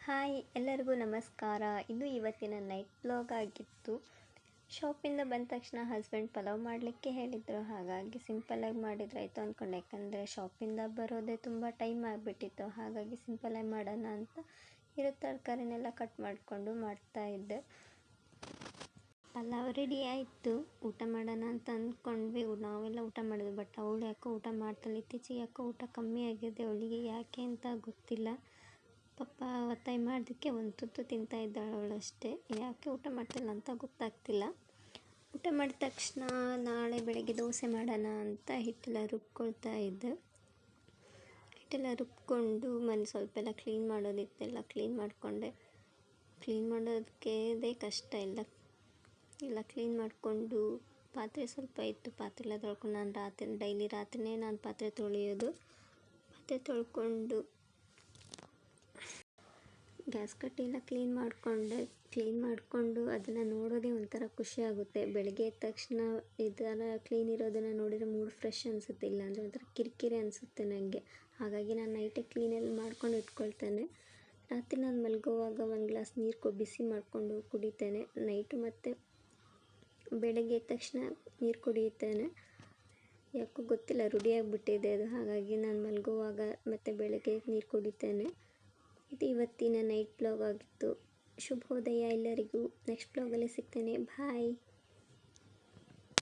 Hi ಎಲ್ಲರಿಗೂ ನಮಸ್ಕಾರ. ಇದು ಇವತ್ತಿನ ನೈಟ್ ಬ್ಲಾಗ್ ಆಗಿತ್ತು. ಶಾಪಿಂದ ಬಂದ ತಕ್ಷಣ ಹಸ್ಬೆಂಡ್ ಪಲಾವ್ ಮಾಡಲಿಕ್ಕೆ ಹೇಳಿದರು, ಹಾಗಾಗಿ ಸಿಂಪಲ್ಲಾಗಿ ಮಾಡಿದ್ರಾಯ್ತು ಅಂದ್ಕೊಂಡೆ. ಯಾಕಂದರೆ ಶಾಪಿಂದ ಬರೋದೇ ತುಂಬ ಟೈಮ್ ಆಗಿಬಿಟ್ಟಿತ್ತು, ಹಾಗಾಗಿ ಸಿಂಪಲ್ಲಾಗಿ ಮಾಡೋಣ ಅಂತ ಇರೋ ತರಕಾರಿನೆಲ್ಲ ಕಟ್ ಮಾಡಿಕೊಂಡು ಮಾಡ್ತಾಯಿದ್ದೆ. ಪಲಾವ್ ರೆಡಿ ಆಯಿತು, ಊಟ ಮಾಡೋಣ ಅಂತ ಅಂದ್ಕೊಂಡ್ವಿ. ನಾವೆಲ್ಲ ಊಟ ಮಾಡಿದ್ವಿ, ಬಟ್ ಅವಳು ಯಾಕೋ ಊಟ ಮಾಡ್ತಾಳೆ. ಇತ್ತೀಚೆಗೆ ಯಾಕೋ ಊಟ ಕಮ್ಮಿ ಆಗಿದೆ ಅವಳಿಗೆ, ಯಾಕೆ ಅಂತ ಗೊತ್ತಿಲ್ಲ. ಪಾಪ ಒತ್ತಾಯ ಮಾಡೋದಕ್ಕೆ ಒಂದು ತುತ್ತು ತಿಂತಾ ಇದ್ದಾಳೆ ಅವಳಷ್ಟೇ. ಯಾಕೆ ಊಟ ಮಾಡ್ತಿಲ್ಲ ಅಂತ ಗೊತ್ತಾಗ್ತಿಲ್ಲ. ಊಟ ಮಾಡಿದ ತಕ್ಷಣ ನಾಳೆ ಬೆಳಗ್ಗೆ ದೋಸೆ ಮಾಡೋಣ ಅಂತ ಹಿಟ್ಟೆಲ್ಲ ರುಬ್ಕೊಳ್ತಾ ಇದ್ದೆ. ಹಿಟ್ಟೆಲ್ಲ ರುಬ್ಕೊಂಡು ಮನೆ ಸ್ವಲ್ಪ ಎಲ್ಲ ಕ್ಲೀನ್ ಮಾಡೋದಿತ್ತೆಲ್ಲ ಕ್ಲೀನ್ ಮಾಡಿಕೊಂಡೆ. ಕ್ಲೀನ್ ಮಾಡೋದಕ್ಕೆ ಕಷ್ಟ ಎಲ್ಲ ಕ್ಲೀನ್ ಮಾಡಿಕೊಂಡು, ಪಾತ್ರೆ ಸ್ವಲ್ಪ ಇತ್ತು, ಪಾತ್ರೆ ಎಲ್ಲ ತೊಳ್ಕೊಂಡು, ನಾನು ಡೈಲಿ ರಾತ್ರಿನೇ ನಾನು ಪಾತ್ರೆ ತೊಳೆಯೋದು. ಪಾತ್ರೆ ತೊಳ್ಕೊಂಡು ಗ್ಯಾಸ್ ಕಟ್ಟಿ ಎಲ್ಲ ಕ್ಲೀನ್ ಮಾಡಿಕೊಂಡು ಅದನ್ನು ನೋಡೋದೇ ಒಂಥರ ಖುಷಿ ಆಗುತ್ತೆ. ಬೆಳಗ್ಗೆ ಎದ್ದ ತಕ್ಷಣ ಈ ಥರ ಕ್ಲೀನ್ ಇರೋದನ್ನು ನೋಡಿದರೆ ಮೂಡ್ ಫ್ರೆಶ್ ಅನಿಸುತ್ತೆ, ಇಲ್ಲಾಂದರೆ ಒಂಥರ ಕಿರಿಕಿರಿ ಅನಿಸುತ್ತೆ ನನಗೆ. ಹಾಗಾಗಿ ನಾನು ನೈಟೇ ಕ್ಲೀನೆಲ್ಲ ಮಾಡ್ಕೊಂಡು ಇಟ್ಕೊಳ್ತೇನೆ. ರಾತ್ರಿ ನಾನು ಮಲಗುವಾಗ ಒಂದು ಗ್ಲಾಸ್ ನೀರು ಬಿಸಿ ಮಾಡಿಕೊಂಡು ಕುಡಿತೇನೆ. ನೈಟು ಮತ್ತು ಬೆಳಗ್ಗೆ ಎದ್ದ ತಕ್ಷಣ ನೀರು ಕುಡಿಯುತ್ತೇನೆ. ಯಾಕೋ ಗೊತ್ತಿಲ್ಲ, ರೂಢಿಯಾಗಿಬಿಟ್ಟಿದೆ ಅದು. ಹಾಗಾಗಿ ನಾನು ಮಲಗುವಾಗ ಮತ್ತು ಬೆಳಗ್ಗೆ ನೀರು ಕುಡಿತೇನೆ. ಇದು ಇವತ್ತಿನ ನೈಟ್ ಬ್ಲಾಗ್ ಆಗಿತ್ತು. ಶುಭೋದಯ ಎಲ್ಲರಿಗೂ. ನೆಕ್ಸ್ಟ್ ಬ್ಲಾಗಲ್ಲಿ ಸಿಗ್ತೇನೆ. ಬಾಯ್.